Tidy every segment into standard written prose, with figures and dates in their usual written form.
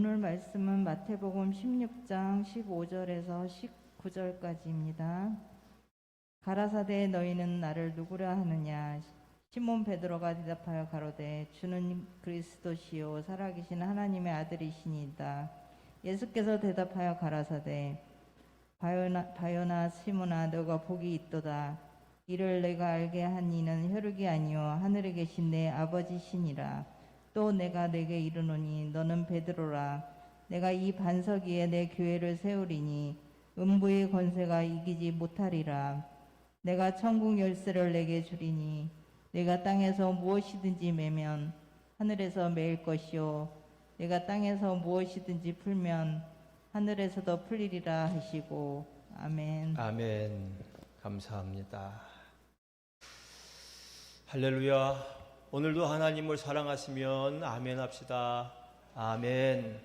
오늘 말씀은 마태복음 16장 15절에서 19절까지입니다. 가라사대 너희는 나를 누구라 하느냐? 시몬 베드로가 대답하여 가로되 주는 그리스도시요 살아계신 하나님의 아들이시니이다. 예수께서 대답하여 가라사대 바요나 시몬아 너가 복이 있도다. 이를 내가 알게 한 이는 혈육이 아니요 하늘에 계신 내 아버지시니라. 또 내가 내게 이르노니 너는 베드로라. 내가 이 반석 위에 내 교회를 세우리니 음부의 권세가 이기지 못하리라. 내가 천국 열쇠를 내게 주리니 내가 땅에서 무엇이든지 매면 하늘에서 매일 것이요 내가 땅에서 무엇이든지 풀면 하늘에서도 풀리리라 하시고. 아멘. 아멘. 감사합니다. 할렐루야. 오늘도 하나님을 사랑하시면 아멘 합시다. 아멘.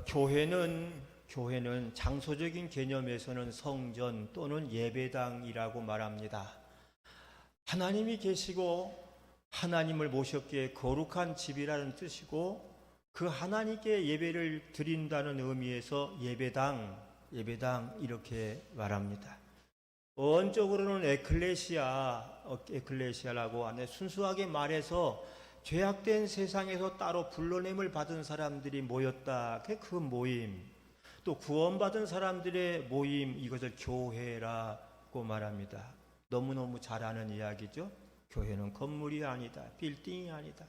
교회는 장소적인 개념에서는 성전 또는 예배당이라고 말합니다. 하나님이 계시고 하나님을 모셨기에 거룩한 집이라는 뜻이고, 그 하나님께 예배를 드린다는 의미에서 예배당 이렇게 말합니다. 원적으로는 에클레시아라고 하네. 순수하게 말해서 죄악된 세상에서 따로 불러냄을 받은 사람들이 모였다. 그 모임, 또 구원받은 사람들의 모임, 이것을 교회라고 말합니다. 너무너무 잘 아는 이야기죠. 교회는 건물이 아니다, 빌딩이 아니다.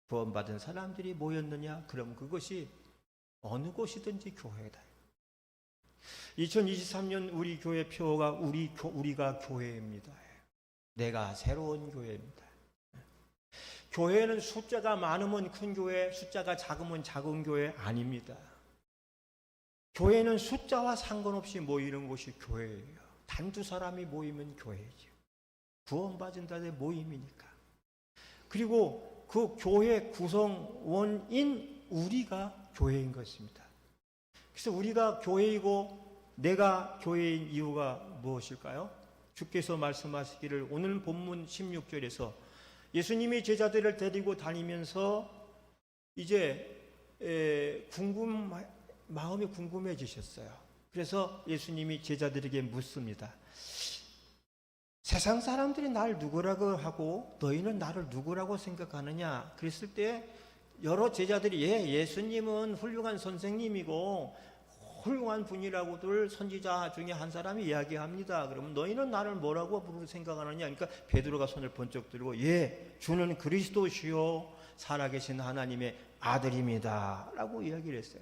구원받은 사람들이 모였느냐? 그럼 그것이 어느 곳이든지 교회다. 2023년 우리 교회 표어가 우리가 교회입니다. 내가 새로운 교회입니다. 교회는 숫자가 많으면 큰 교회, 숫자가 작으면 작은 교회 아닙니다. 교회는 숫자와 상관없이 모이는 곳이 교회예요. 단두 사람이 모이면 교회죠. 구원받은 자들의 모임이니까. 그리고 그 교회 구성원인 우리가 교회인 것입니다. 그래서 우리가 교회이고 내가 교회인 이유가 무엇일까요? 주께서 말씀하시기를 오늘 본문 16절에서 예수님이 제자들을 데리고 다니면서 이제 마음이 궁금해지셨어요. 그래서 예수님이 제자들에게 묻습니다. 세상 사람들이 날 누구라고 하고 너희는 나를 누구라고 생각하느냐? 그랬을 때 여러 제자들이 예수님은 훌륭한 선생님이고 훌륭한 분이라고들 선지자 중에 한 사람이 이야기합니다. 그러면 너희는 나를 뭐라고 생각하느냐? 그러니까 베드로가 손을 번쩍 들고 주는 그리스도시요 살아계신 하나님의 아들입니다 라고 이야기를 했어요.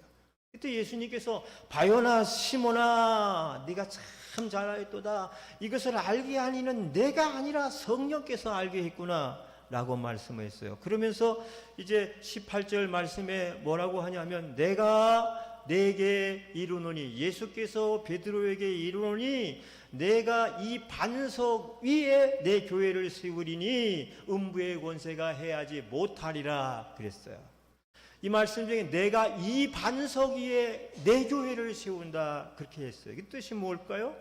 그때 예수님께서 바요나 시몬아 네가 참 잘하였도다. 이것을 알게 하니는 내가 아니라 성령께서 알게 했구나 라고 말씀했어요. 그러면서 이제 18절 말씀에 뭐라고 하냐면 내가 내게 이르노니, 예수께서 베드로에게 이르노니 내가 이 반석 위에 내 교회를 세우리니 음부의 권세가 해하지 못하리라 그랬어요. 이 말씀 중에 내가 이 반석 위에 내 교회를 세운다 그렇게 했어요. 이 뜻이 뭘까요?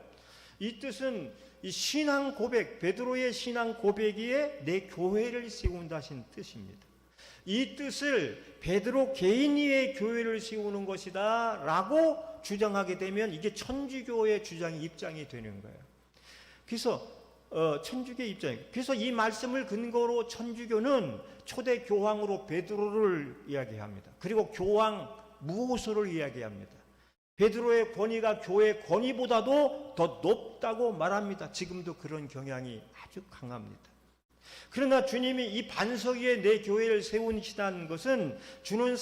이 뜻은 이 신앙 고백, 베드로의 신앙 고백 위에 내 교회를 세운다 하신 뜻입니다. 이 뜻을 베드로 개인 위에 교회를 세우는 것이다 라고 주장하게 되면 이게 천주교의 입장이 되는 거예요. 그래서 천주교의 입장이에요. 그래서 이 말씀을 근거로 천주교는 초대 교황으로 베드로를 이야기합니다. 그리고 교황 무호소를 이야기합니다. 베드로의 권위가 교회 권위보다도 더 높다고 말합니다. 지금도 그런 경향이 아주 강합니다. 그러나 주님이 이 반석 위에 내 교회를 세우시다는 것은 주는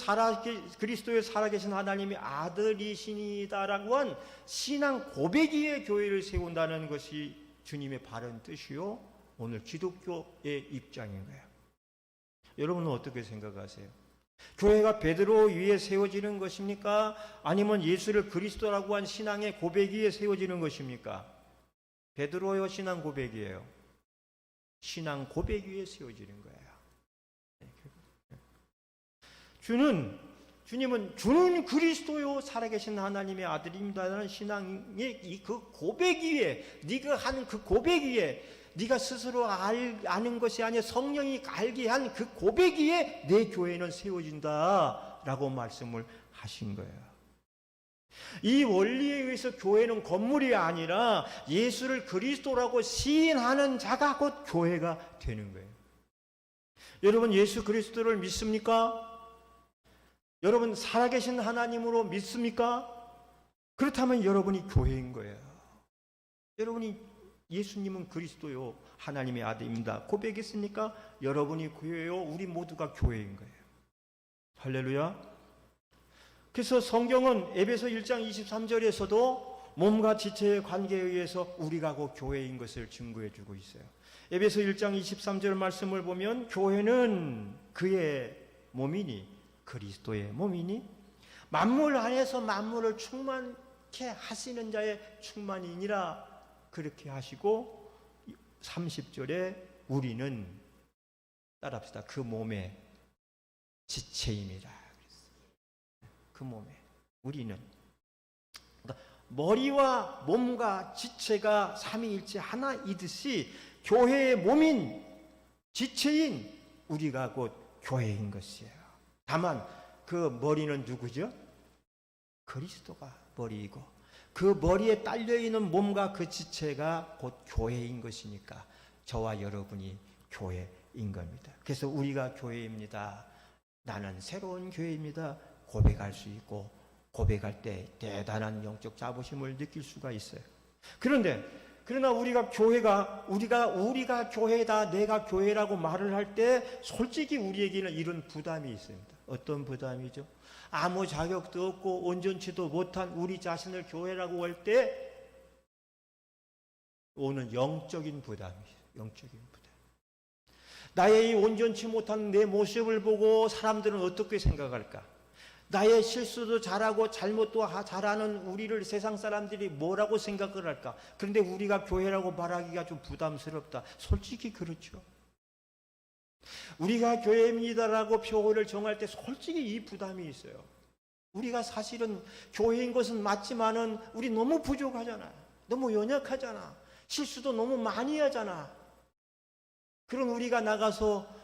그리스도의 살아계신 하나님의 아들이시니다라고 한 신앙 고백 위에 교회를 세운다는 것이 주님의 바른 뜻이요 오늘 기독교의 입장인 거예요. 여러분은 어떻게 생각하세요? 교회가 베드로 위에 세워지는 것입니까? 아니면 예수를 그리스도라고 한 신앙의 고백 위에 세워지는 것입니까? 베드로의 신앙 고백이에요. 신앙 고백 위에 세워지는 거예요. 주님은 주는 그리스도요 살아계신 하나님의 아들입니다라는 신앙의 그 고백 위에, 네가 하는 그 고백 위에, 네가 스스로 아는 것이 아니라 성령이 알게 한 그 고백 위에 내 교회는 세워진다 라고 말씀을 하신 거예요. 이 원리에 의해서 교회는 건물이 아니라 예수를 그리스도라고 시인하는 자가 곧 교회가 되는 거예요. 여러분, 예수 그리스도를 믿습니까? 여러분, 살아계신 하나님으로 믿습니까? 그렇다면 여러분이 교회인 거예요. 여러분이 예수님은 그리스도요 하나님의 아들입니다 고백했습니까? 여러분이 교회요, 우리 모두가 교회인 거예요. 할렐루야. 그래서 성경은 에베소 1장 23절에서도 몸과 지체의 관계에 의해서 우리가 곧 교회인 것을 증거해 주고 있어요. 에베소 1장 23절 말씀을 보면 교회는 그의 몸이니, 그리스도의 몸이니, 만물 안에서 만물을 충만케 하시는 자의 충만이니라 그렇게 하시고, 30절에 우리는 따라합시다. 그 몸의 지체입니다. 그 몸에 우리는, 그러니까 머리와 몸과 지체가 삼위일체 하나이듯이 교회의 몸인 지체인 우리가 곧 교회인 것이에요. 다만 그 머리는 누구죠? 그리스도가 머리이고 그 머리에 딸려있는 몸과 그 지체가 곧 교회인 것이니까 저와 여러분이 교회인 겁니다. 그래서 우리가 교회입니다. 나는 새로운 교회입니다. 고백할 수 있고, 고백할 때 대단한 영적 자부심을 느낄 수가 있어요. 그러나 우리가 교회가, 우리가 교회다, 내가 교회라고 말을 할 때 솔직히 우리에게는 이런 부담이 있습니다. 어떤 부담이죠? 아무 자격도 없고 온전치도 못한 우리 자신을 교회라고 할 때 오는 영적인 부담이죠. 영적인 부담. 나의 이 온전치 못한 내 모습을 보고 사람들은 어떻게 생각할까? 나의 실수도 잘하고 잘못도 잘하는 우리를 세상 사람들이 뭐라고 생각을 할까? 그런데 우리가 교회라고 말하기가 좀 부담스럽다. 솔직히 그렇죠. 우리가 교회입니다라고 표어를 정할 때 솔직히 이 부담이 있어요. 우리가 사실은 교회인 것은 맞지만은 우리 너무 부족하잖아. 너무 연약하잖아. 실수도 너무 많이 하잖아. 그런 우리가 나가서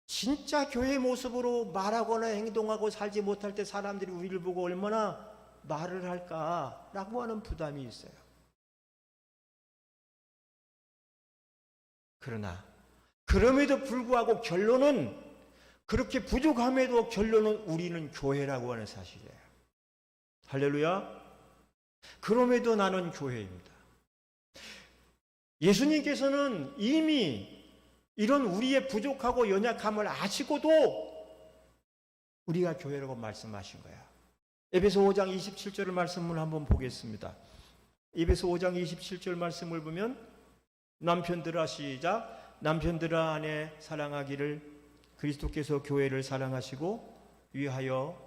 진짜 교회 모습으로 말하거나 행동하고 살지 못할 때 사람들이 우리를 보고 얼마나 말을 할까라고 하는 부담이 있어요. 그러나 그럼에도 불구하고 결론은, 그렇게 부족함에도 결론은 우리는 교회라고 하는 사실이에요. 할렐루야. 그럼에도 나는 교회입니다. 예수님께서는 이미 이런 우리의 부족하고 연약함을 아시고도 우리가 교회라고 말씀하신 거야. 에베소 5장 27절 말씀을 한번 보겠습니다. 에베소 5장 27절 말씀을 보면, 남편들아 시작. 남편들아 아내 사랑하기를 그리스도께서 교회를 사랑하시고 위하여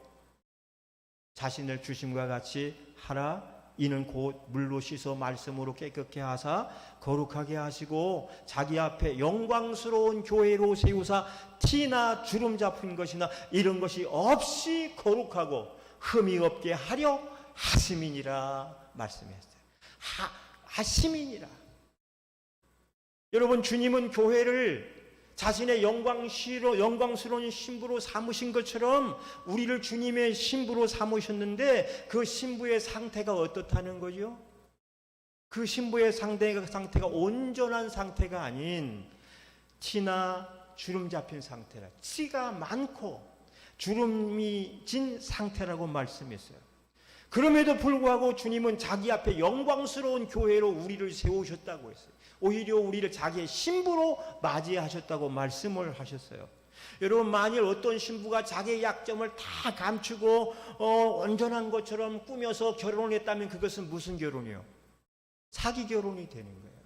자신을 주심과 같이 하라. 이는 곧 물로 씻어 말씀으로 깨끗게 하사 거룩하게 하시고 자기 앞에 영광스러운 교회로 세우사 티나 주름 잡힌 것이나 이런 것이 없이 거룩하고 흠이 없게 하려 하심이니라 말씀했어요. 하심이니라. 여러분, 주님은 교회를 자신의 영광스러운 신부로 삼으신 것처럼 우리를 주님의 신부로 삼으셨는데, 그 신부의 상태가 어떻다는 거죠? 그 신부의 상태가 온전한 상태가 아닌 티나 주름 잡힌 상태라, 티가 많고 주름이 진 상태라고 말씀했어요. 그럼에도 불구하고 주님은 자기 앞에 영광스러운 교회로 우리를 세우셨다고 했어요. 오히려 우리를 자기의 신부로 맞이하셨다고 말씀을 하셨어요. 여러분, 만일 어떤 신부가 자기의 약점을 다 감추고 온전한 것처럼 꾸며서 결혼했다면 그것은 무슨 결혼이요? 사기 결혼이 되는 거예요.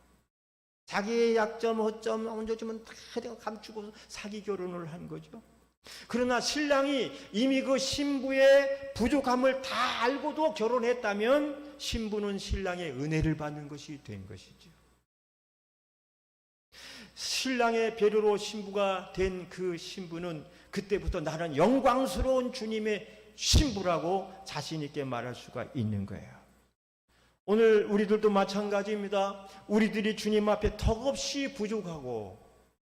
자기의 약점, 허점, 온전점은 다 감추고 사기 결혼을 한 거죠. 그러나 신랑이 이미 그 신부의 부족함을 다 알고도 결혼했다면 신부는 신랑의 은혜를 받는 것이 된 것이죠. 신랑의 배려로 신부가 된 그 신부는 그때부터 나는 영광스러운 주님의 신부라고 자신 있게 말할 수가 있는 거예요. 오늘 우리들도 마찬가지입니다. 우리들이 주님 앞에 턱없이 부족하고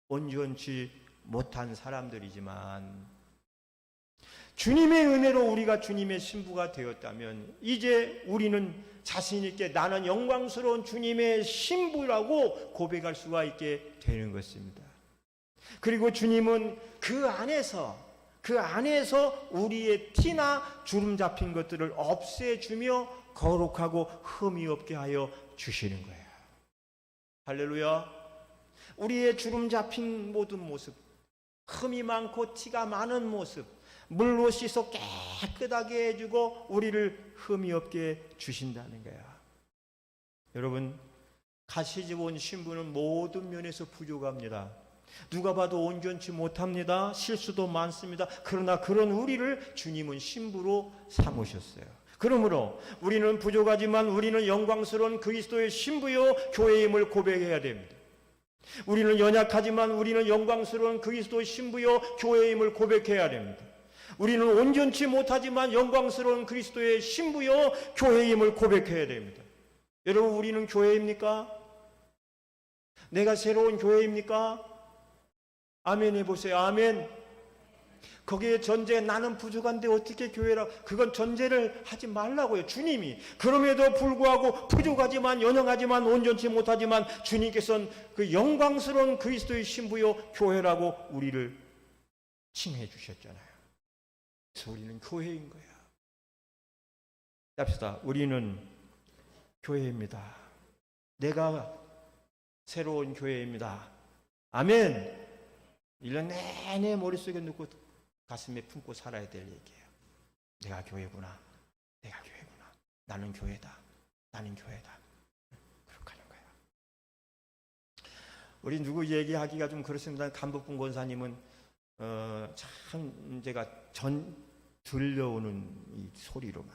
온전치 못한 사람들이지만 주님의 은혜로 우리가 주님의 신부가 되었다면 이제 우리는 자신 있게 나는 영광스러운 주님의 신부라고 고백할 수가 있게 되는 것입니다. 그리고 주님은 그 안에서 우리의 티나 주름 잡힌 것들을 없애주며 거룩하고 흠이 없게 하여 주시는 거예요. 할렐루야. 우리의 주름 잡힌 모든 모습, 흠이 많고 티가 많은 모습, 물로 씻어 깨끗하게 해주고 우리를 흠이 없게 주신다는 거야. 여러분, 가시집 온 신부는 모든 면에서 부족합니다. 누가 봐도 온전치 못합니다. 실수도 많습니다. 그러나 그런 우리를 주님은 신부로 삼으셨어요. 그러므로 우리는 부족하지만 우리는 영광스러운 그리스도의 신부요 교회임을 고백해야 됩니다. 우리는 연약하지만 우리는 영광스러운 그리스도의 신부요 교회임을 고백해야 됩니다. 우리는 온전치 못하지만 영광스러운 그리스도의 신부요 교회임을 고백해야 됩니다. 여러분, 우리는 교회입니까? 내가 새로운 교회입니까? 아멘 해보세요. 아멘. 거기에 전제, 나는 부족한데 어떻게 교회라, 그건 전제를 하지 말라고요. 주님이. 그럼에도 불구하고 부족하지만 연약하지만 온전치 못하지만 주님께서는 그 영광스러운 그리스도의 신부요 교회라고 우리를 칭해 주셨잖아요. 그래서 우리는 교회인 거야. 합시다. 우리는 교회입니다. 내가 새로운 교회입니다. 아멘. 1년 내내 머릿속에 넣고 가슴에 품고 살아야 될 얘기예요. 내가 교회구나. 내가 교회구나. 나는 교회다. 나는 교회다. 그렇게 하는 거예요. 우리 누구 얘기하기가 좀 그렇습니다. 간복분 권사님은 참 제가 들려오는 이 소리로만,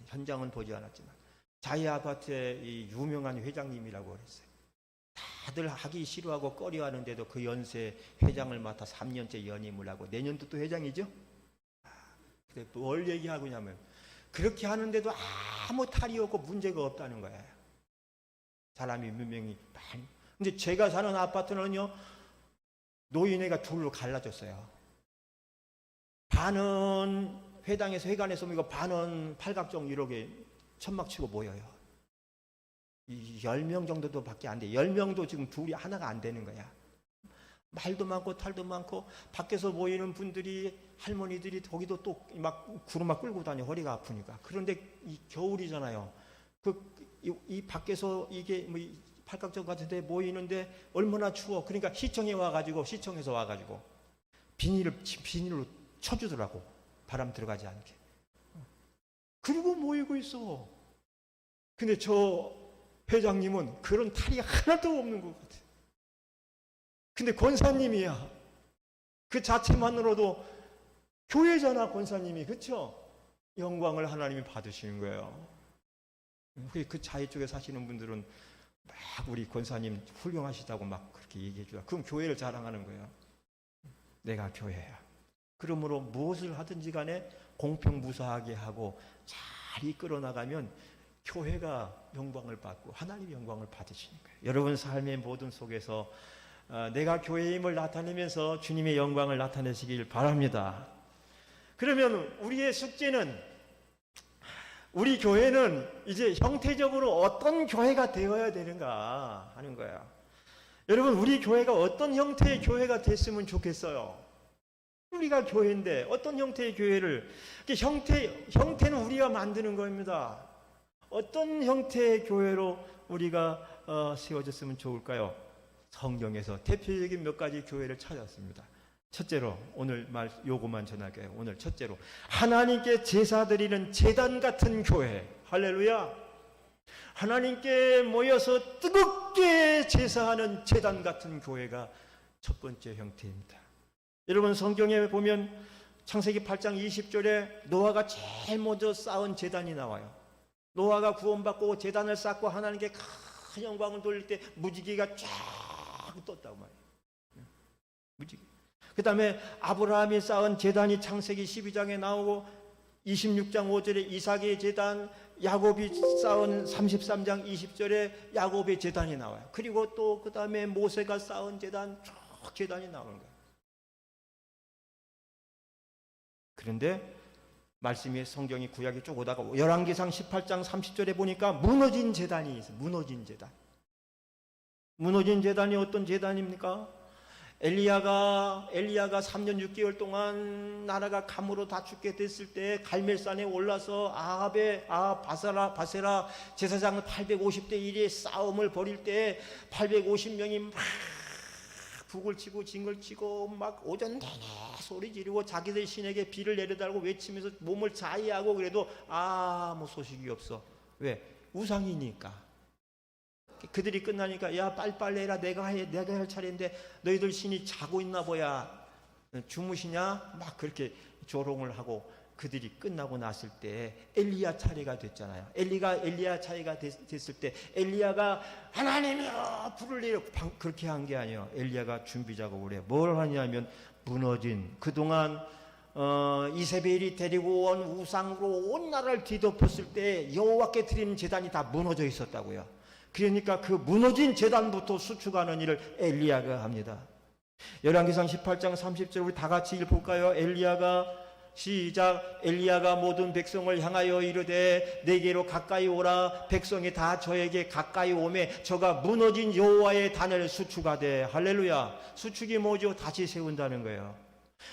현장은 보지 않았지만 자기 아파트의 이 유명한 회장님이라고 그랬어요. 다들 하기 싫어하고 꺼려하는데도 그 연세 회장을 맡아 3년째 연임을 하고 내년도 또 회장이죠. 근데 뭘 얘기하고냐면 그렇게 하는데도 아무 탈이 없고 문제가 없다는 거예요. 사람이 분명히 많이. 근데 제가 사는 아파트는요, 노인회가 둘로 갈라졌어요. 반은 회당에서 회관에서 모이고 반은 팔각정 이렇게 천막 치고 모여요. 10명 정도도 밖에 안 돼. 10명도 지금 둘이 하나가 안 되는 거야. 말도 많고 탈도 많고 밖에서 모이는 분들이, 할머니들이 거기도 또 막 구르마 끌고 다녀. 허리가 아프니까. 그런데 이 겨울이잖아요. 이 밖에서 이게 뭐 팔각정 같은 데 모이는데 얼마나 추워. 그러니까 시청에서 와가지고 비닐로 쳐주더라고. 바람 들어가지 않게. 그리고 모이고 있어. 근데 저 회장님은 그런 탈이 하나도 없는 것 같아. 근데 권사님이야. 그 자체만으로도 교회잖아, 권사님이. 그렇죠? 영광을 하나님이 받으시는 거예요. 그 자해 쪽에 사시는 분들은 막 우리 권사님 훌륭하시다고 막 그렇게 얘기해 줘요. 그럼 교회를 자랑하는 거예요. 내가 교회야. 그러므로 무엇을 하든지 간에 공평무사하게 하고 잘 이끌어 나가면 교회가 영광을 받고 하나님이 영광을 받으시는 거예요. 여러분 삶의 모든 속에서 내가 교회임을 나타내면서 주님의 영광을 나타내시길 바랍니다. 그러면 우리의 숙제는, 우리 교회는 이제 형태적으로 어떤 교회가 되어야 되는가 하는 거야. 여러분, 우리 교회가 어떤 형태의 교회가 됐으면 좋겠어요. 우리가 교회인데 어떤 형태의 교회를, 형태는 우리가 만드는 겁니다. 어떤 형태의 교회로 우리가 세워졌으면 좋을까요? 성경에서 대표적인 몇 가지 교회를 찾았습니다. 첫째로, 오늘 요것만 전할게요. 오늘 첫째로, 하나님께 제사 드리는 제단 같은 교회. 할렐루야. 하나님께 모여서 뜨겁게 제사하는 제단 같은 교회가 첫 번째 형태입니다. 여러분, 성경에 보면 창세기 8장 20절에 노아가 제일 먼저 쌓은 제단이 나와요. 노아가 구원받고 제단을 쌓고 하나님께 큰 영광을 돌릴 때 무지개가 쫙 떴다고 말이에요. 무지개. 그 다음에 아브라함이 쌓은 제단이 창세기 12장에 나오고 26장 5절에 이삭의 제단, 야곱이 쌓은 33장 20절에 야곱의 제단이 나와요. 그리고 또 그 다음에 모세가 쌓은 제단, 쭉 제단이 나오는 거예요. 그런데 말씀이 성경이 구약이 쭉 오다가 열왕기상 18장 30절에 보니까 무너진 제단이 있어요. 무너진 제단. 무너진 제단이 어떤 제단입니까? 엘리야가 3년 6개월 동안 나라가 감으로 다 죽게 됐을 때 갈멜산에 올라서 바세라 제사장 850대 1의 싸움을 벌일 때 850명이 막 북을 치고 징을 치고 막 오전 내내 소리 지르고 자기들 신에게 비를 내려달라고 외치면서 몸을 자위하고 그래도 아무 소식이 없어. 왜? 우상이니까. 그들이 끝나니까 야 빨리빨리 해라. 내가 할 차례인데 너희들 신이 자고 있나 보야. 주무시냐? 막 그렇게 조롱을 하고 그들이 끝나고 났을 때 엘리야 차례가 됐잖아요. 엘리야 차례가 됐을 때 엘리야가 하나님이여 불을 내려 그렇게 한 게 아니에요. 엘리야가 준비 작업을 해요. 뭘 하냐면 무너진 그동안 이세벨이 데리고 온 우상으로 온 나라를 뒤덮었을 때 여호와께 드리는 제단이 다 무너져 있었다고요. 그러니까 그 무너진 제단부터 수축하는 일을 엘리야가 합니다. 열왕기상 18장 30절 우리 다 같이 읽어볼까요? 시작. 엘리야가 모든 백성을 향하여 이르되 내게로 가까이 오라. 백성이 다 저에게 가까이 오매 저가 무너진 여호와의 단을 수축하되. 할렐루야. 수축이 뭐죠? 다시 세운다는 거예요.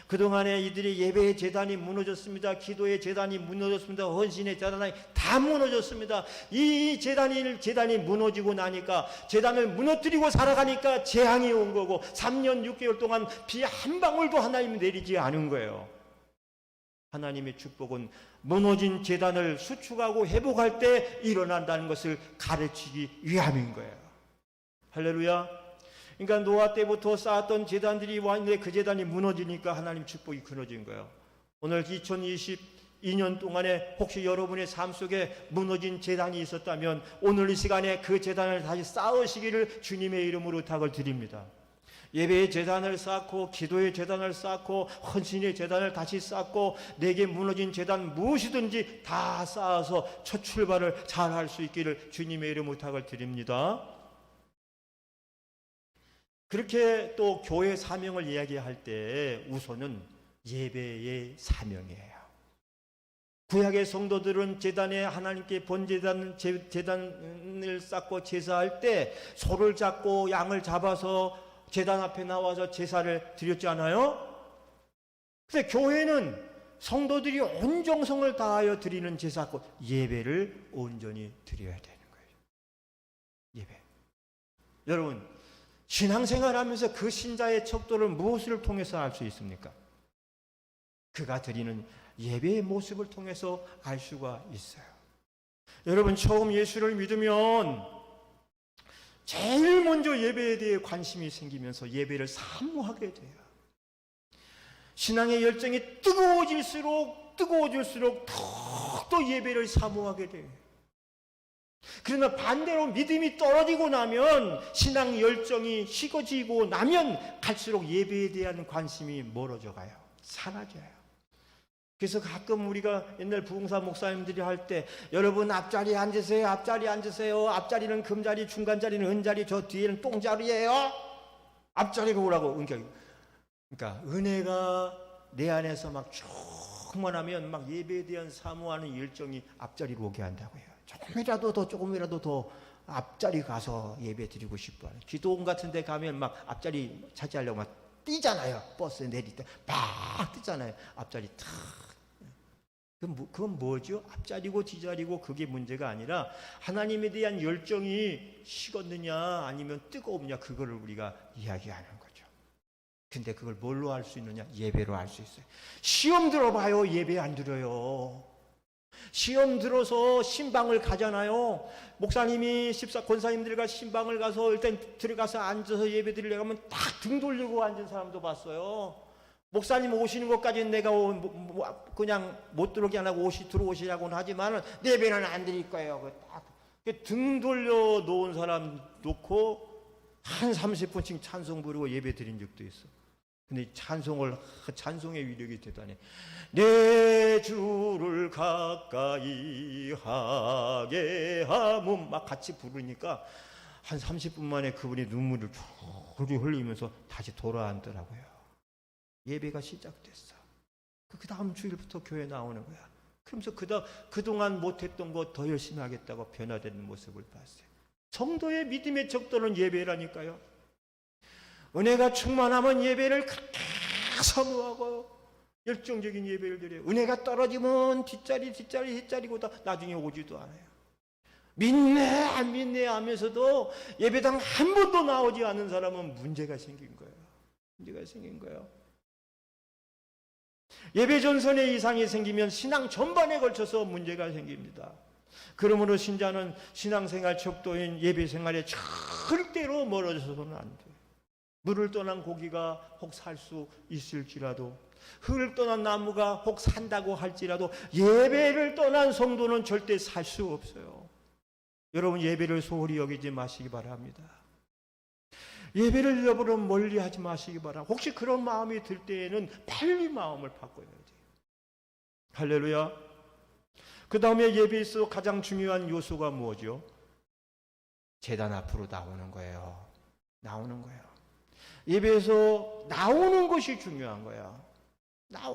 그동안에 이들이 예배의 제단이 무너졌습니다. 기도의 제단이 무너졌습니다. 헌신의 제단이 다 무너졌습니다. 이 제단이 무너지고 나니까 제단을 무너뜨리고 살아가니까 재앙이 온 거고 3년 6개월 동안 비 한 방울도 하나님이 내리지 않은 거예요. 하나님의 축복은 무너진 제단을 수축하고 회복할 때 일어난다는 것을 가르치기 위함인 거예요. 할렐루야. 그러니까 노아 때부터 쌓았던 제단들이 왔는데 그 제단이 무너지니까 하나님 축복이 끊어진 거예요. 오늘 2022년 동안에 혹시 여러분의 삶 속에 무너진 제단이 있었다면 오늘 이 시간에 그 제단을 다시 쌓으시기를 주님의 이름으로 부탁을 드립니다. 예배의 제단을 쌓고 기도의 제단을 쌓고 헌신의 제단을 다시 쌓고 내게 무너진 제단 무엇이든지 다 쌓아서 첫 출발을 잘 할 수 있기를 주님의 이름으로 부탁을 드립니다. 그렇게 또 교회 사명을 이야기할 때 우선은 예배의 사명이에요. 구약의 성도들은 제단에 하나님께 제단을 쌓고 제사할 때 소를 잡고 양을 잡아서 제단 앞에 나와서 제사를 드렸잖아요. 근데 교회는 성도들이 온 정성을 다하여 드리는 제사고 예배를 온전히 드려야 되는 거예요. 예배. 여러분 신앙생활하면서 그 신자의 척도를 무엇을 통해서 알 수 있습니까? 그가 드리는 예배의 모습을 통해서 알 수가 있어요. 여러분 처음 예수를 믿으면 제일 먼저 예배에 대해 관심이 생기면서 예배를 사모하게 돼요. 신앙의 열정이 뜨거워질수록 더욱더 예배를 사모하게 돼요. 그러나 반대로 믿음이 떨어지고 나면 신앙 열정이 식어지고 나면 갈수록 예배에 대한 관심이 멀어져 가요. 사라져요. 그래서 가끔 우리가 옛날 부흥사 목사님들이 할 때 여러분 앞자리에 앉으세요. 앞자리에 앉으세요. 앞자리는 금자리, 중간자리는 은자리, 저 뒤에는 똥자리예요. 앞자리가 오라고. 그러니까 은혜가 내 안에서 막 충만하면 막 예배에 대한 사모하는 열정이 앞자리로 오게 한다고요. 조금이라도 더 앞자리 가서 예배 드리고 싶어요. 기도원 같은 데 가면 막 앞자리 차지하려고 막 뛰잖아요. 버스에 내릴 때 막 뛰잖아요. 앞자리 탁. 그건 뭐죠? 앞자리고 뒤자리고 그게 문제가 아니라 하나님에 대한 열정이 식었느냐 아니면 뜨거우냐 그거를 우리가 이야기하는 거죠. 근데 그걸 뭘로 알 수 있느냐? 예배로 알 수 있어요. 시험 들어봐요. 예배 안 드려요. 시험 들어서 신방을 가잖아요. 목사님이 권사님들과 신방을 가서 일단 들어가서 앉아서 예배 드리려고 하면 딱 등 돌리고 앉은 사람도 봤어요. 목사님 오시는 것까지는 내가 그냥 못 들어오게 안 하고 들어오시라고는 하지만 예배는 안 드릴 거예요. 등 돌려 놓은 사람 놓고 한 30분씩 찬송 부르고 예배 드린 적도 있어. 근데 찬송의 위력이 대단해. 내 주를 가까이 하게 하면 막 같이 부르니까 한 30분 만에 그분이 눈물을 줄줄 흘리면서 다시 돌아앉더라고요. 예배가 시작됐어. 그 다음 주일부터 교회 나오는 거야. 그러면서 그동안 못했던 거 더 열심히 하겠다고 변화되는 모습을 봤어요. 성도의 믿음의 척도는 예배라니까요. 은혜가 충만하면 예배를 그렇게 사모하고 열정적인 예배를 드려요. 은혜가 떨어지면 뒷자리고 다 나중에 오지도 않아요. 믿네 안 믿네 하면서도 예배당 한 번도 나오지 않는 사람은 문제가 생긴 거예요. 문제가 생긴 거예요. 예배 전선에 이상이 생기면 신앙 전반에 걸쳐서 문제가 생깁니다. 그러므로 신자는 신앙생활 척도인 예배 생활에 절대로 멀어져서는 안 돼요. 물을 떠난 고기가 혹 살 수 있을지라도, 흙을 떠난 나무가 혹 산다고 할지라도 예배를 떠난 성도는 절대 살 수 없어요. 여러분, 예배를 소홀히 여기지 마시기 바랍니다. 예배를 여러분 멀리 하지 마시기 바랍니다. 혹시 그런 마음이 들 때에는 빨리 마음을 바꿔야 돼요. 할렐루야. 그 다음에 예배에서 가장 중요한 요소가 뭐죠? 제단 앞으로 나오는 거예요. 나오는 거예요. 예배에서 나오는 것이 중요한 거야.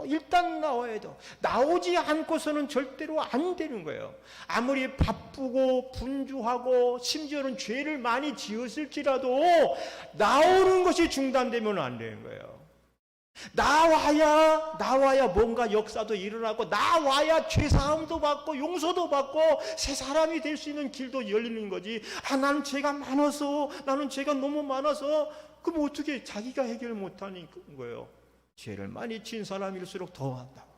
일단 나와야 돼. 나오지 않고서는 절대로 안 되는 거예요. 아무리 바쁘고 분주하고 심지어는 죄를 많이 지었을지라도 나오는 것이 중단되면 안 되는 거예요. 나와야 뭔가 역사도 일어나고, 나와야 죄사함도 받고 용서도 받고 새 사람이 될 수 있는 길도 열리는 거지. 나는 죄가 많아서, 나는 죄가 너무 많아서, 그럼 어떻게 자기가 해결 못하는 거예요. 죄를 많이 지은 사람일수록 더 한다고.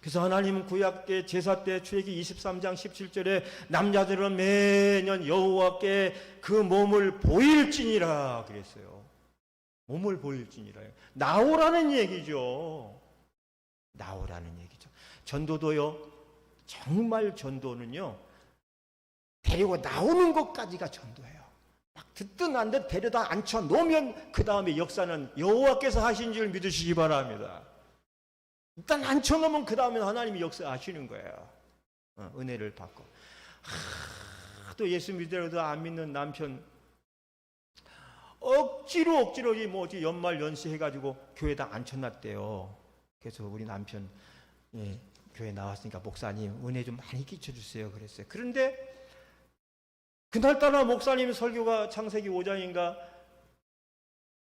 그래서 하나님은 구약 때 제사 때 출애굽기 23장 17절에 남자들은 매년 여호와께 그 몸을 보일지니라 그랬어요. 몸을 보일지니라요. 나오라는 얘기죠. 나오라는 얘기죠. 전도도요, 정말 전도는요, 데리고 나오는 것까지가 전도예요. 막 듣든 안 듣든 데려다 앉혀 놓으면 그 다음에 역사는 여호와께서 하신 줄 믿으시기 바랍니다. 일단 앉혀 놓으면 그 다음에 하나님이 역사하시는 거예요. 은혜를 받고. 또 예수 믿더라도 안 믿는 남편 억지로 연말 연시 해가지고 교회에다 앉혀놨대요. 그래서 우리 남편 교회 나왔으니까 목사님 은혜 좀 많이 끼쳐주세요 그랬어요. 그런데 그날따라 목사님 설교가 창세기 5장인가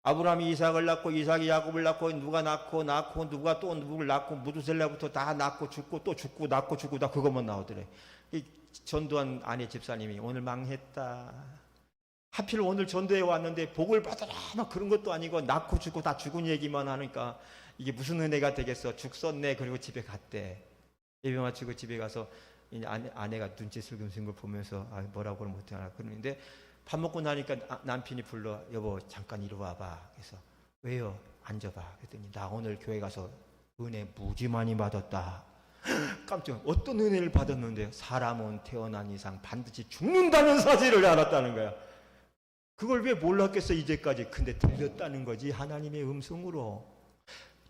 아브라함이 이삭을 낳고 이삭이 야곱을 낳고 누가 낳고 누가 또 누구를 낳고 무두셀라부터 다 낳고 죽고 또 죽고 낳고 죽고 다 그것만 나오더래. 이 전도한 아내 집사님이 오늘 망했다. 하필 오늘 전도에 왔는데 복을 받아라 막 그런 것도 아니고 낳고 죽고 다 죽은 얘기만 하니까 이게 무슨 은혜가 되겠어. 죽 썼네. 그리고 집에 갔대. 예배 마치고 집에 가서 아내가 눈치 슬금슬금 걸 보면서 뭐라고 못하나 그러는데 밥 먹고 나니까 남편이 불러. 여보 잠깐 이리 와봐. 그래서 왜요? 앉아봐. 그랬더니 나 오늘 교회 가서 은혜 무지 많이 받았다. 깜짝. 어떤 은혜를 받았는데 사람은 태어난 이상 반드시 죽는다는 사실을 알았다는 거야. 그걸 왜 몰랐겠어 이제까지. 근데 들렸다는 거지. 하나님의 음성으로.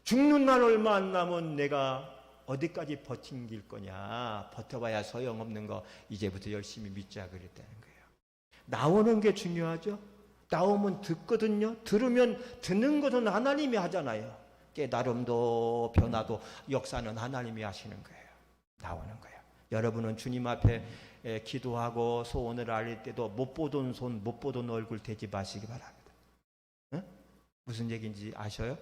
죽는 날 얼마 안 남은 내가 어디까지 버틴길 거냐. 버텨봐야 소용없는 거 이제부터 열심히 믿자 그랬다는 거예요. 나오는 게 중요하죠. 나오면 듣거든요. 들으면 듣는 것은 하나님이 하잖아요. 깨달음도 변화도 역사는 하나님이 하시는 거예요. 나오는 거예요. 여러분은 주님 앞에 기도하고 소원을 알릴 때도 못 보던 손, 못 보던 얼굴 대지 마시기 바랍니다. 응? 무슨 얘기인지 아셔요?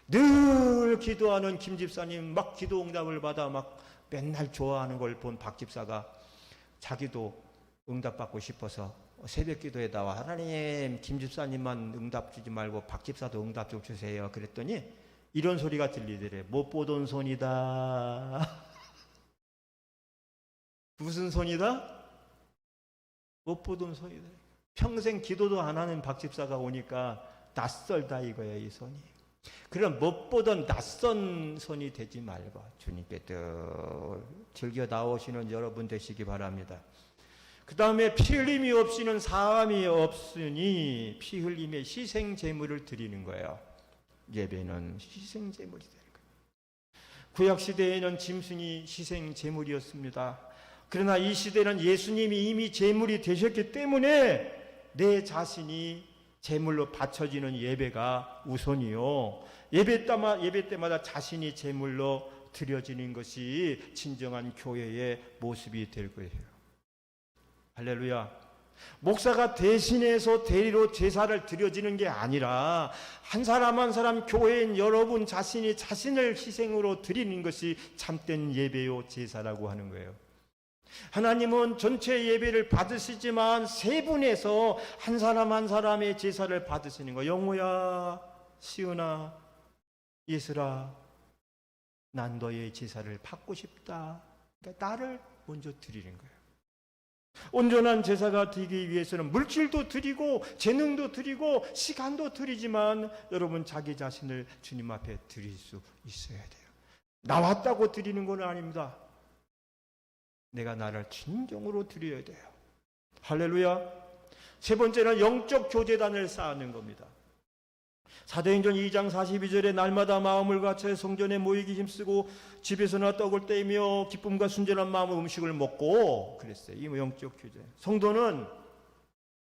늘 기도하는 김 집사님 막 기도 응답을 받아 막 맨날 좋아하는 걸 본 박 집사가 자기도 응답받고 싶어서 새벽 기도에 나와 하나님 김 집사님만 응답 주지 말고 박 집사도 응답 좀 주세요. 그랬더니 이런 소리가 들리더래. 못 보던 손이다. 무슨 손이다? 못 보던 손이다. 평생 기도도 안 하는 박 집사가 오니까 낯설다 이거예요, 이 손이. 그럼 못 보던 낯선 손이 되지 말고 주님께 늘 즐겨 나오시는 여러분 되시기 바랍니다. 그 다음에 피 흘림이 없이는 사함이 없으니 피 흘림의 희생 제물을 드리는 거예요. 예배는 희생 제물이 되는 거예요. 구약 시대에는 짐승이 희생 제물이었습니다. 그러나 이 시대는 예수님이 이미 제물이 되셨기 때문에 내 자신이 제물로 바쳐지는 예배가 우선이요. 예배 때마다 자신이 제물로 드려지는 것이 진정한 교회의 모습이 될 거예요. 할렐루야. 목사가 대신해서 대리로 제사를 드려지는 게 아니라 한 사람 한 사람 교회인 여러분 자신이 자신을 희생으로 드리는 것이 참된 예배요 제사라고 하는 거예요. 하나님은 전체 예배를 받으시지만 세 분에서 한 사람 한 사람의 제사를 받으시는 거예요. 영호야, 시은아, 예슬아, 난 너의 제사를 받고 싶다. 그러니까 나를 먼저 드리는 거예요. 온전한 제사가 되기 위해서는 물질도 드리고 재능도 드리고 시간도 드리지만 여러분 자기 자신을 주님 앞에 드릴 수 있어야 돼요. 나왔다고 드리는 건 아닙니다. 내가 나를 진정으로 드려야 돼요. 할렐루야. 세 번째는 영적 교제단을 쌓는 겁니다. 사도행전 2장 42절에 날마다 마음을 갖춰 성전에 모이기 힘쓰고 집에서나 떡을 떼며 기쁨과 순전한 마음으로 음식을 먹고 그랬어요. 이 영적 교제. 성도는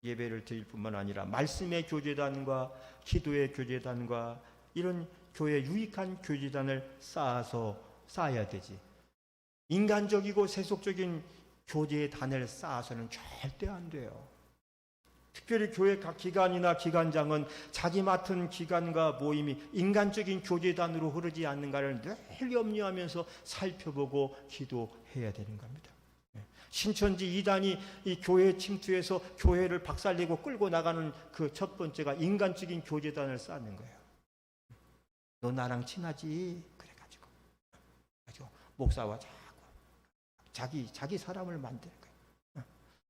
예배를 드릴 뿐만 아니라 말씀의 교제단과 기도의 교제단과 이런 교회 유익한 교제단을 쌓아야 되지. 인간적이고 세속적인 교제의 단을 쌓아서는 절대 안 돼요. 특별히 교회 각 기관이나 기관장은 자기 맡은 기관과 모임이 인간적인 교제단으로 흐르지 않는가를 늘 염려하면서 살펴보고 기도해야 되는 겁니다. 신천지 이단이 이 교회 침투해서 교회를 박살내고 끌고 나가는 그 첫 번째가 인간적인 교제단을 쌓는 거예요. 너 나랑 친하지? 그래가지고 목사와 자기 사람을 만드는 거예요.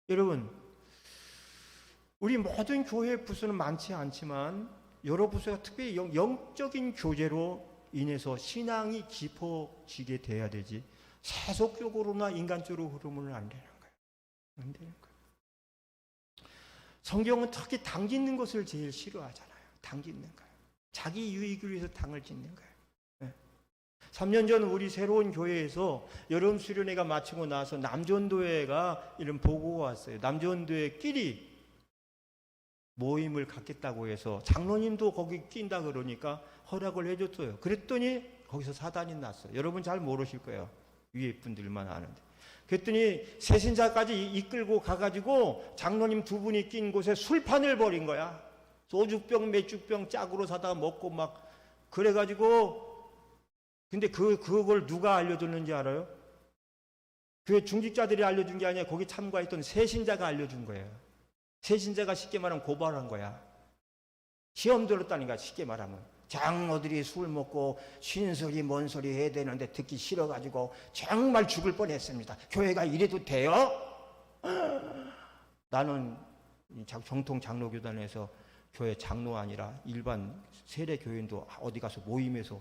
여러분, 우리 모든 교회 부서는 많지 않지만 여러 부서가 특별히 영적인 교제로 인해서 신앙이 깊어지게 돼야 되지 세속적으로나 인간적으로 흐르면 안 되는 거예요. 안 되는 거예요. 성경은 특히 당 짓는 것을 제일 싫어하잖아요. 당 짓는 거예요. 자기 유익을 위해서 당을 짓는 거예요. 3년 전 우리 새로운 교회에서 여름 수련회가 마치고 나서 남전도회가 이런 보고가 왔어요. 남전도회끼리 모임을 갖겠다고 해서 장로님도 거기 낀다 그러니까 허락을 해줬어요. 그랬더니 거기서 사단이 났어요. 여러분 잘 모르실 거예요. 위에 분들만 아는데. 그랬더니 새신자까지 이끌고 가가지고 장로님 두 분이 낀 곳에 술판을 벌인 거야. 소주병, 맥주병 짝으로 사다가 먹고 막 그래가지고 근데 그걸 누가 알려줬는지 알아요? 교회 중직자들이 알려준 게 아니라 거기 참가했던 새신자가 알려준 거예요. 새신자가 쉽게 말하면 고발한 거야. 시험 들었다니까 쉽게 말하면. 장로들이 술 먹고 쉬는 소리 뭔 소리 해야 되는데 듣기 싫어가지고 정말 죽을 뻔했습니다. 교회가 이래도 돼요? 나는 정통 장로교단에서 교회 장로 아니라 일반 세례 교인도 어디 가서 모임에서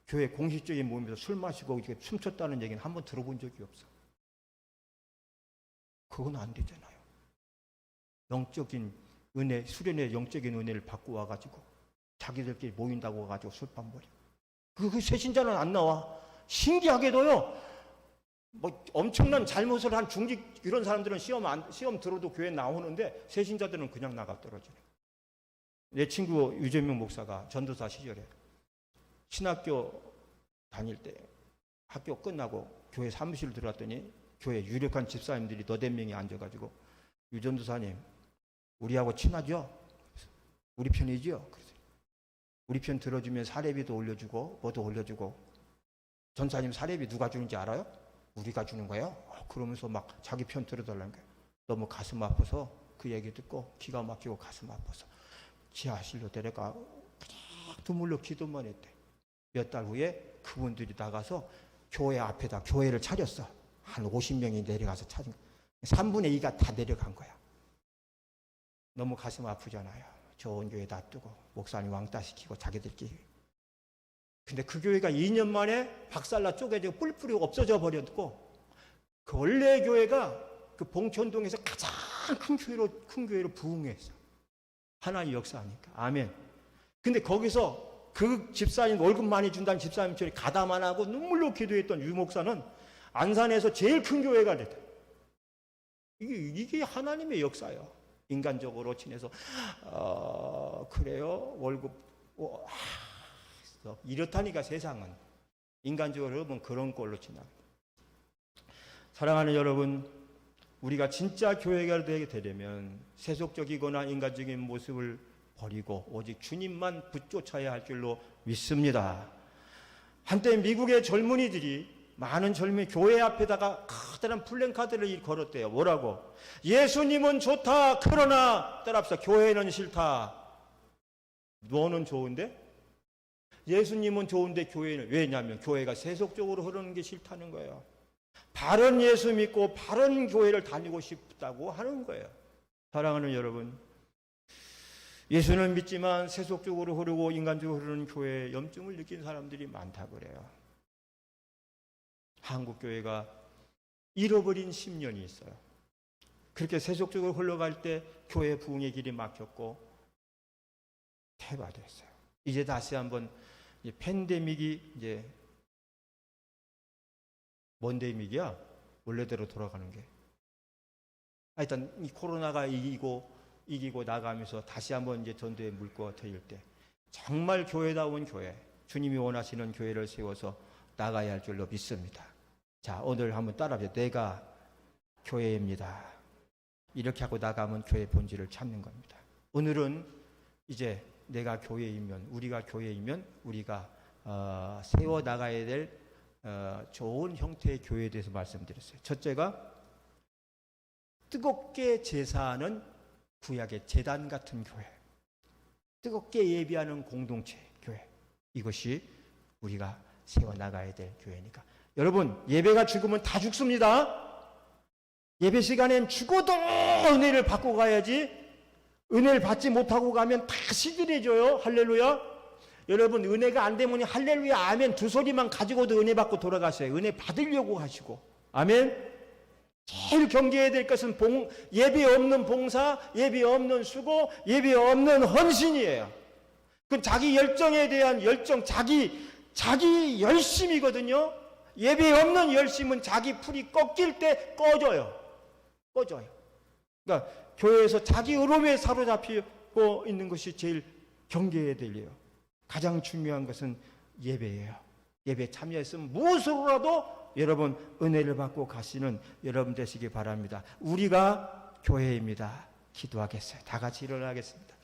교회 공식적인 모임에서 술 마시고 이렇게 춤췄다는 얘기는 한번 들어본 적이 없어. 그건 안 되잖아요. 영적인 은혜, 수련의 영적인 은혜를 받고 와가지고 자기들끼리 모인다고 와가지고 술판 벌이고 그 새신자는 안 나와. 신기하게도요. 뭐 엄청난 잘못을 한 중직 이런 사람들은 시험 들어도 교회 나오는데 새신자들은 그냥 나가 떨어지네. 내 친구 유재명 목사가 전도사 시절에 신학교 다닐 때 학교 끝나고 교회 사무실 들어왔더니 교회 유력한 집사님들이 너댓 명이 앉아가지고 유 전도사님 우리하고 친하죠? 우리 편이죠? 그래서 우리 편 들어주면 사례비도 올려주고 뭐도 올려주고 전사님 사례비 누가 주는지 알아요? 우리가 주는 거예요? 그러면서 막 자기 편 들어달라는 거예요. 너무 가슴 아파서 그 얘기 듣고 기가 막히고 가슴 아파서 지하실로 데려가 눈물로 기도만 했대. 몇 달 후에 그분들이 나가서 교회 앞에다 교회를 차렸어. 한 50명이 내려가서 찾은 거야. 3분의 2가 다 내려간 거야. 너무 가슴 아프잖아요. 좋은 교회 놔두고 목사님 왕따시키고 자기들끼리. 근데 그 교회가 2년 만에 박살나 쪼개지고 뿔뿔이 없어져 버렸고 그 원래 교회가 그 봉천동에서 가장 큰 교회로 부흥했어. 하나님 역사하니까. 아멘. 근데 거기서 그 집사님 월급 많이 준다는 집사님처럼 가담 안 하고 눈물로 기도했던 유 목사는 안산에서 제일 큰 교회가 됐다. 이게 하나님의 역사예요. 인간적으로 친해서 그래요 월급 이렇다니까 세상은 인간적으로 보면 그런 꼴로 지나갑니다. 사랑하는 여러분, 우리가 진짜 교회가 되게 되려면 세속적이거나 인간적인 모습을 버리고 오직 주님만 붙쫓아야 할 줄로 믿습니다. 한때 미국의 젊은이들이 많은 젊은이 교회 앞에다가 커다란 플랜카드를 걸었대요. 뭐라고? 예수님은 좋다. 그러나 따라합시다. 교회는 싫다. 너는 좋은데? 예수님은 좋은데 교회는 왜냐하면 교회가 세속적으로 흐르는 게 싫다는 거예요. 바른 예수 믿고 바른 교회를 다니고 싶다고 하는 거예요. 사랑하는 여러분, 예수는 믿지만 세속적으로 흐르고 인간적으로 흐르는 교회에 염증을 느낀 사람들이 많다 그래요. 한국 교회가 잃어버린 10년이 있어요. 그렇게 세속적으로 흘러갈 때 교회 부흥의 길이 막혔고 퇴바됐어요. 이제 다시 한번 팬데믹이 이제 뭔 데믹이야? 원래대로 돌아가는 게. 하여튼 이 코로나가 이기고 나가면서 다시 한번 이제 전도의 물꼬가 트일 때 정말 교회다운 교회, 주님이 원하시는 교회를 세워서 나가야 할 줄로 믿습니다. 자, 오늘 한번 따라해보세요. 내가 교회입니다. 이렇게 하고 나가면 교회 본질을 찾는 겁니다. 오늘은 이제 내가 교회이면, 우리가 교회이면 우리가 세워 나가야 될 좋은 형태의 교회에 대해서 말씀드렸어요. 첫째가 뜨겁게 제사하는 구약의 제단 같은 교회, 뜨겁게 예비하는 공동체 교회, 이것이 우리가 세워나가야 될 교회니까. 여러분, 예배가 죽으면 다 죽습니다. 예배 시간엔 죽어도 은혜를 받고 가야지, 은혜를 받지 못하고 가면 다 시들해져요. 할렐루야. 여러분, 은혜가 안 되면 할렐루야 아멘 두 소리만 가지고도 은혜 받고 돌아가세요. 은혜 받으려고 하시고. 아멘. 제일 경계해야 될 것은 예배 없는 봉사, 예배 없는 수고, 예배 없는 헌신이에요. 그건 자기 열정에 대한 열정, 자기 열심이거든요. 예배 없는 열심은 자기 풀이 꺾일 때 꺼져요. 그러니까 교회에서 자기 의로움에 사로잡히고 있는 것이 제일 경계해야 될 일이에요. 가장 중요한 것은 예배예요. 예배 참여했으면 무엇으로라도 여러분 은혜를 받고 가시는 여러분 되시기 바랍니다. 우리가 교회입니다. 기도하겠어요. 다 같이 일어나겠습니다.